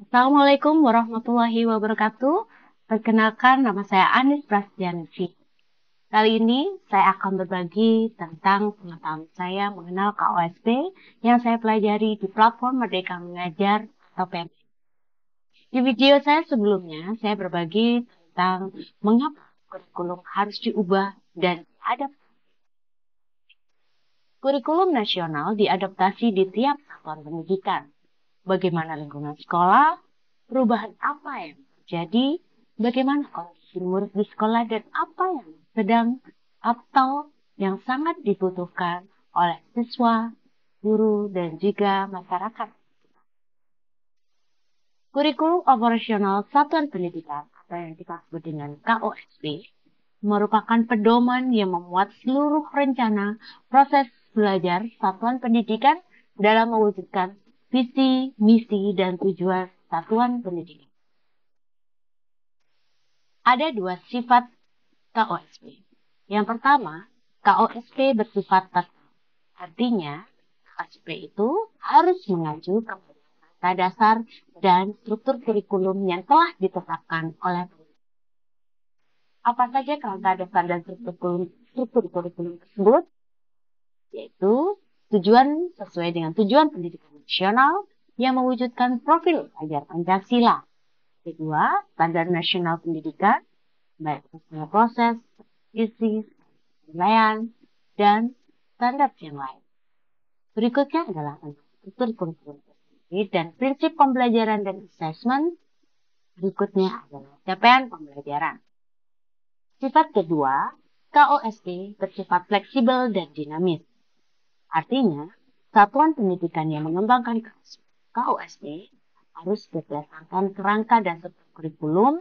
Assalamualaikum warahmatullahi wabarakatuh. Perkenalkan, nama saya Anis Prasetyansi. Kali ini saya akan berbagi tentang pengetahuan saya mengenal KOSP yang saya pelajari di platform Merdeka Mengajar atau PMI. Di video saya sebelumnya, saya berbagi tentang mengapa kurikulum harus diubah dan adaptasi. Kurikulum nasional diadaptasi di tiap satuan pendidikan. Bagaimana lingkungan sekolah, perubahan apa yang terjadi, bagaimana kondisi murid di sekolah, dan apa yang sedang atau yang sangat dibutuhkan oleh siswa, guru, dan juga masyarakat. Kurikulum operasional Satuan Pendidikan atau yang kita sebut dengan KOSP merupakan pedoman yang memuat seluruh rencana proses belajar satuan pendidikan dalam mewujudkan visi, misi, dan tujuan satuan pendidikan. Ada dua sifat KOSP. Yang pertama, KOSP bersifat tetap. Artinya, KOSP itu harus mengacu kepada data dasar dan struktur kurikulum yang telah ditetapkan oleh pemerintah. Apa saja kerangka dasar dan struktur kurikulum tersebut? Yaitu tujuan sesuai dengan tujuan pendidikan nasional yang mewujudkan profil ajar Pancasila. Kedua, standar nasional pendidikan, baik proses, isi, penilaian, dan standar yang lain. Berikutnya adalah struktur kurikulum dan prinsip pembelajaran dan assessment. Berikutnya adalah capaian pembelajaran. Sifat kedua, KOSP bersifat fleksibel dan dinamis. Artinya, satuan pendidikan yang mengembangkan KOSP harus berdasarkan kerangka dan struktur kurikulum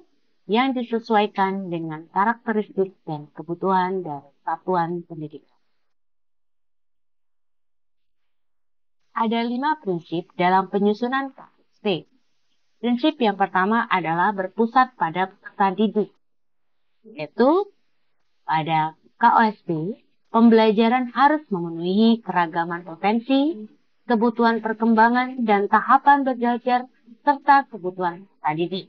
yang disesuaikan dengan karakteristik dan kebutuhan dari satuan pendidikan. Ada 5 prinsip dalam penyusunan KOSP. Prinsip yang pertama adalah berpusat pada peserta didik, yaitu pada KOSP, pembelajaran harus memenuhi keragaman potensi, kebutuhan perkembangan, dan tahapan belajar, serta kebutuhan peserta didik.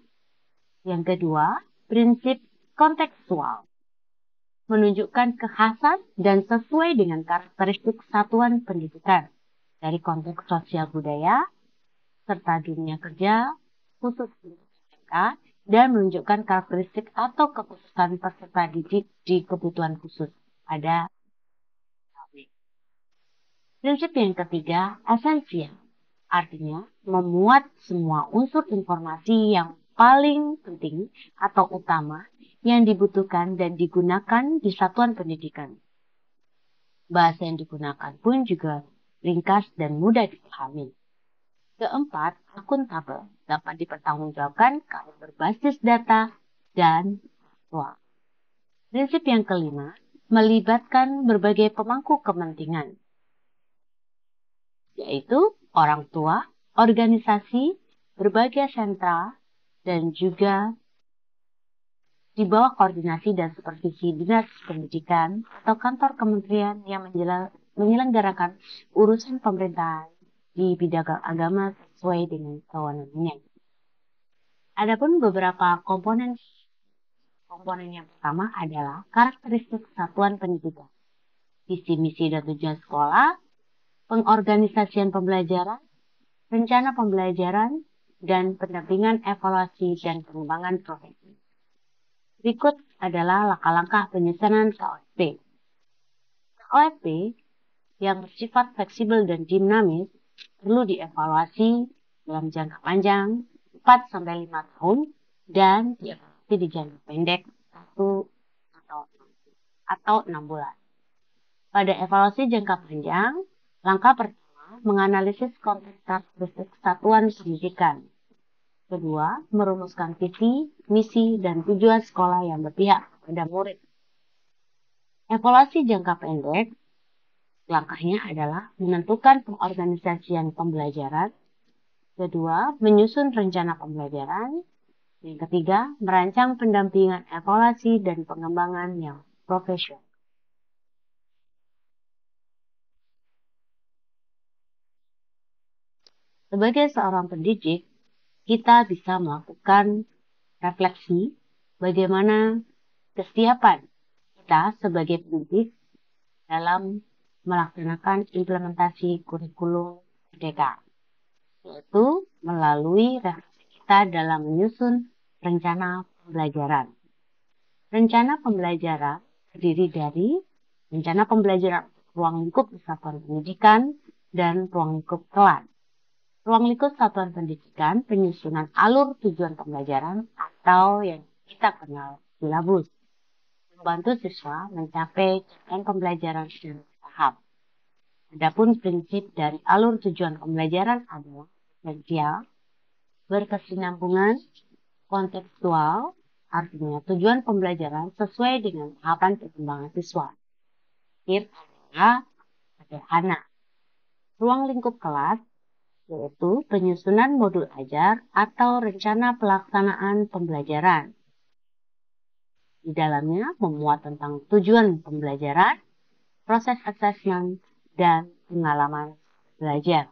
Yang kedua, prinsip kontekstual. Menunjukkan kekhasan dan sesuai dengan karakteristik satuan pendidikan dari konteks sosial budaya, serta dunia kerja, khusus SMK, dan menunjukkan karakteristik atau kekhususan peserta didik di kebutuhan khusus. Ada prinsip yang ketiga, esensial. Artinya, memuat semua unsur informasi yang paling penting atau utama yang dibutuhkan dan digunakan di satuan pendidikan. Bahasa yang digunakan pun juga ringkas dan mudah dipahami. Keempat, akuntabel, dapat dipertanggungjawabkan kalau berbasis data dan faktual. Prinsip yang kelima, melibatkan berbagai pemangku kepentingan, yaitu orang tua, organisasi, berbagai sentra, dan juga di bawah koordinasi dan supervisi dinas pendidikan atau kantor kementerian yang menyelenggarakan urusan pemerintahan di bidang agama sesuai dengan kewenangannya. Adapun beberapa komponen yang pertama adalah karakteristik satuan pendidikan, visi misi dan tujuan sekolah, pengorganisasian pembelajaran, rencana pembelajaran, dan pendampingan evaluasi dan pengembangan profesi. Berikut adalah langkah-langkah penyusunan KOSP. KOSP yang bersifat fleksibel dan dinamis perlu dievaluasi dalam jangka panjang 4-5 tahun dan dievaluasi di jangka pendek 1 atau 6 bulan. Pada evaluasi jangka panjang, langkah pertama menganalisis konteks karakteristik satuan pendidikan. Kedua, merumuskan visi, misi, dan tujuan sekolah yang berpihak pada murid. Evaluasi jangka pendek, langkahnya adalah menentukan pengorganisasian pembelajaran. Kedua, menyusun rencana pembelajaran. Yang ketiga, merancang pendampingan evaluasi dan pengembangan yang profesional. Sebagai seorang pendidik, kita bisa melakukan refleksi bagaimana kesiapan kita sebagai pendidik dalam melaksanakan implementasi kurikulum Merdeka, yaitu melalui refleksi kita dalam menyusun rencana pembelajaran. Rencana pembelajaran terdiri dari rencana pembelajaran ruang lingkup satuan pendidikan dan ruang lingkup kelas. Ruang lingkup satuan pendidikan penyusunan alur tujuan pembelajaran atau yang kita kenal silabus, membantu siswa mencapai capaian pembelajaran secara bertahap. Adapun prinsip dari alur tujuan pembelajaran adalah esensial, berkesinambungan, kontekstual, artinya tujuan pembelajaran sesuai dengan tahapan perkembangan siswa. Terakhir adalah sederhana. Ruang lingkup kelas yaitu penyusunan modul ajar atau rencana pelaksanaan pembelajaran. Di dalamnya memuat tentang tujuan pembelajaran, proses asesmen, dan pengalaman belajar.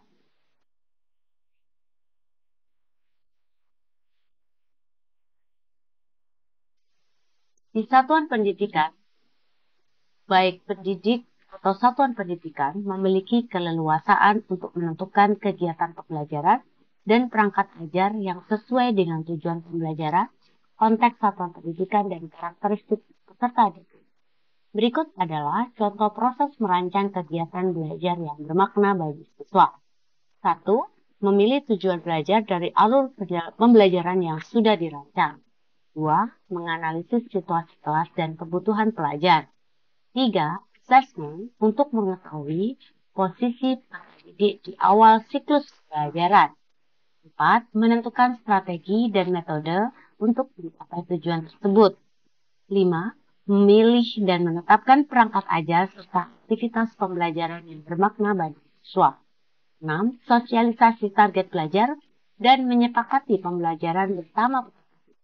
Di satuan pendidikan, baik pendidik atau satuan pendidikan memiliki keleluasaan untuk menentukan kegiatan pembelajaran dan perangkat ajar yang sesuai dengan tujuan pembelajaran, konteks satuan pendidikan, dan karakteristik peserta didik. Berikut adalah contoh proses merancang kegiatan belajar yang bermakna bagi siswa. 1. Memilih tujuan belajar dari alur pembelajaran yang sudah dirancang. 2. Menganalisis situasi kelas dan kebutuhan pelajar. 3. Assessment untuk mengetahui posisi peserta didik di awal siklus pembelajaran. 4. Menentukan strategi dan metode untuk mencapai tujuan tersebut. 5. Memilih dan menetapkan perangkat ajar serta aktivitas pembelajaran yang bermakna bagi siswa. 6. Sosialisasi target belajar dan menyepakati pembelajaran bersama peserta.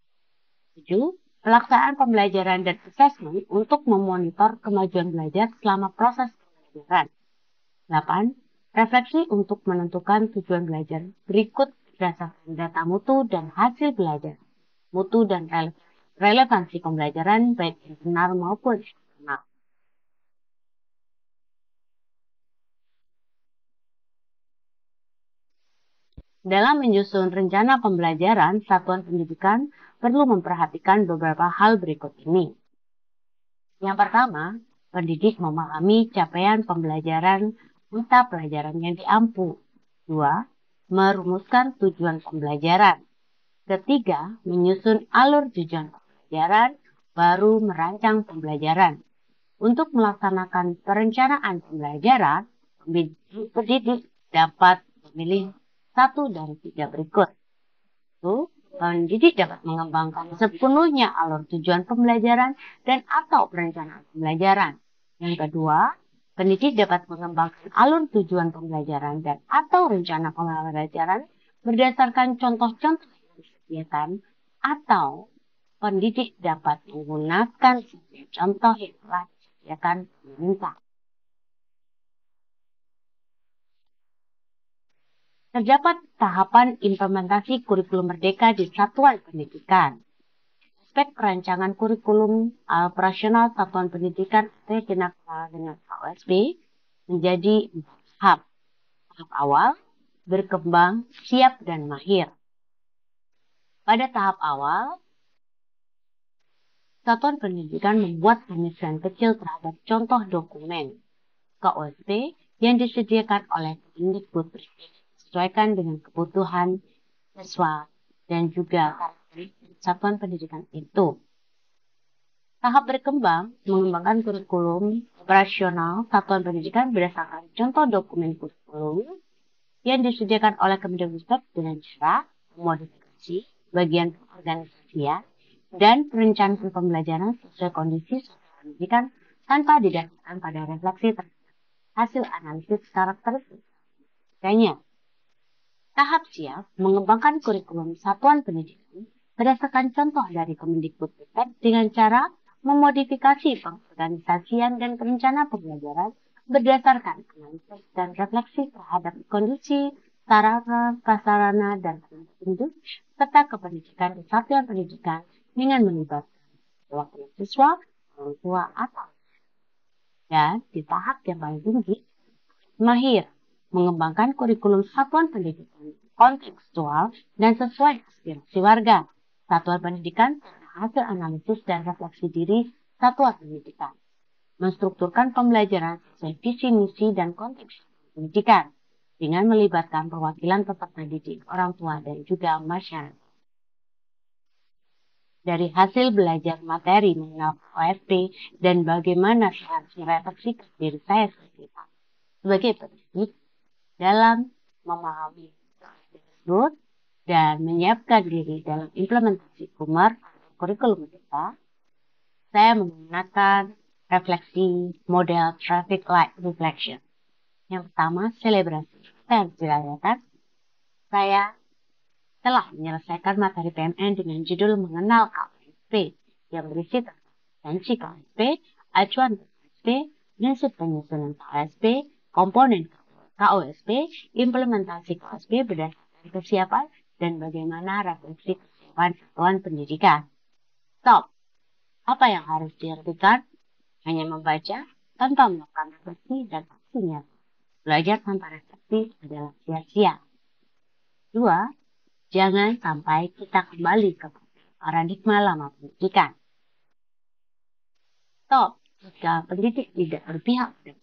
7. Pelaksanaan pembelajaran dan asesmen untuk memonitor kemajuan belajar selama proses pembelajaran. 8. Refleksi untuk menentukan tujuan belajar berikut berdasarkan data mutu dan hasil belajar. Mutu dan relevansi pembelajaran baik internal maupun eksternal. Dalam menyusun rencana pembelajaran, satuan pendidikan perlu memperhatikan beberapa hal berikut ini. Yang pertama, pendidik memahami capaian pembelajaran mata pelajaran yang diampu. 2. Merumuskan tujuan pembelajaran. Ketiga, menyusun alur tujuan pembelajaran, baru merancang pembelajaran. Untuk melaksanakan perencanaan pembelajaran, pendidik dapat memilih satu dari tiga berikut. Pendidik dapat mengembangkan sepenuhnya alur tujuan pembelajaran dan atau perencanaan pembelajaran. Yang kedua, pendidik dapat mengembangkan alur tujuan pembelajaran dan atau rencana pembelajaran berdasarkan contoh-contoh kegiatan, atau pendidik dapat menggunakan contoh yang telah disediakan pemerintah. Terdapat tahapan implementasi kurikulum merdeka di satuan pendidikan. Aspek perancangan kurikulum operasional satuan pendidikan atau dengan KOSP menjadi 4 tahap. Tahap awal, berkembang, siap, dan mahir. Pada tahap awal, satuan pendidikan membuat pemisahan kecil terhadap contoh dokumen KOSP yang disediakan oleh Kemendikbud disesuaikan dengan kebutuhan siswa dan juga karakteristik satuan pendidikan itu. Tahap berkembang mengembangkan kurikulum operasional satuan pendidikan berdasarkan contoh dokumen kurikulum yang disediakan oleh Kemendikbud dengan cara memodifikasi bagian organisasian dan perencanaan pembelajaran sesuai kondisi satuan pendidikan tanpa didasarkan pada refleksi terhadap hasil analisis karakteristik. Makanya, tahap siap mengembangkan kurikulum satuan pendidikan berdasarkan contoh dari Kemendikbud dengan cara memodifikasi pengorganisasian dan perencanaan pembelajaran berdasarkan analisis dan refleksi terhadap kondisi sarana, prasarana, dan penduduk, serta kependidikan di satuan pendidikan dengan melibatkan perwakilan siswa, orang tua, atau dan di tahap yang paling tinggi, mahir mengembangkan kurikulum satuan pendidikan kontekstual dan sesuai aspirasi warga. Satuan pendidikan hasil analisis dan refleksi diri satuan pendidikan. Menstrukturkan pembelajaran sesuai visi, misi, dan konteks pendidikan dengan melibatkan perwakilan peserta didik, orang tua, dan juga masyarakat. Dari hasil belajar materi mengenal OSP dan bagaimana saya harus merefleksikan diri saya sebagai pendidik dalam memahami tersebut dan menyiapkan diri dalam implementasi KUMAR kurikulum kita, saya menggunakan refleksi model traffic light reflection. Yang pertama, selebrasi. Saya harus dirayakan. Saya telah menyelesaikan materi PMN dengan judul mengenal KOSP yang berisi tentang esensi KOSP, acuan KOSP, prinsip penyusunan KOSP, komponen KOSP, implementasi KOSP berdasarkan kesiapan, dan bagaimana refleksi kesiapan satuan pendidikan. Stop. Apa yang harus dihentikan? Hanya membaca tanpa melakukan refleksi dan aksinya. Belajar tanpa refleksi adalah sia-sia. 2. Jangan sampai kita kembali ke paradigma lama pendidikan. Stop. Jika pendidik tidak berpihak dan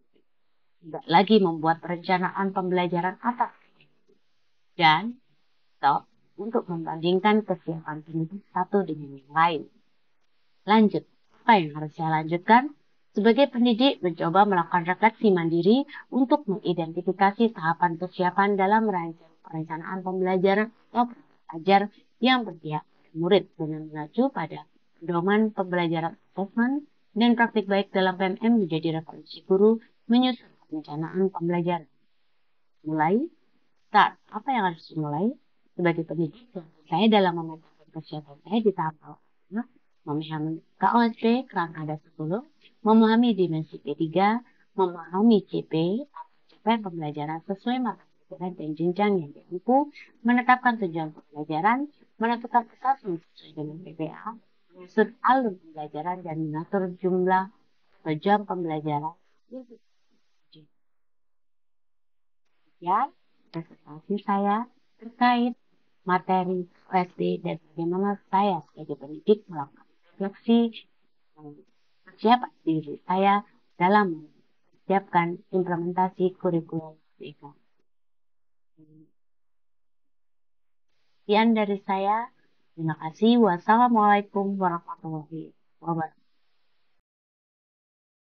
tidak lagi membuat perencanaan pembelajaran atas dan stop untuk membandingkan kesiapan pendidik satu dengan yang lain. Lanjut, apa yang harus saya lanjutkan? Sebagai pendidik, mencoba melakukan refleksi mandiri untuk mengidentifikasi tahapan kesiapan dalam merancang perencanaan pembelajaran atau ajar yang berpihak pada murid dengan mengacu pada pedoman pembelajaran assessment dan praktik baik dalam PMM menjadi referensi guru menyusun perencanaan pembelajaran. Mulai, start. Apa yang harus dimulai? Sebagai pendidik, saya dalam memetakan kesiapan saya di tahap awal, memahami KOSP kerangka dasar 10, memahami dimensi P3, memahami CP, capaian pembelajaran sesuai mata pelajaran dan jenjang yang ditempuh, menetapkan tujuan pembelajaran, menentukan assessment sesuai dengan PPA, menyusun alur pembelajaran, dan mengatur jumlah atau jam pembelajaran. Ya, presentasi saya terkait materi OSP dan bagaimana saya sebagai pendidik melakukan refleksi persiapan diri saya dalam mempersiapkan implementasi kurikulum merdeka. Sekian dari saya. Terima kasih. Wassalamualaikum warahmatullahi wabarakatuh.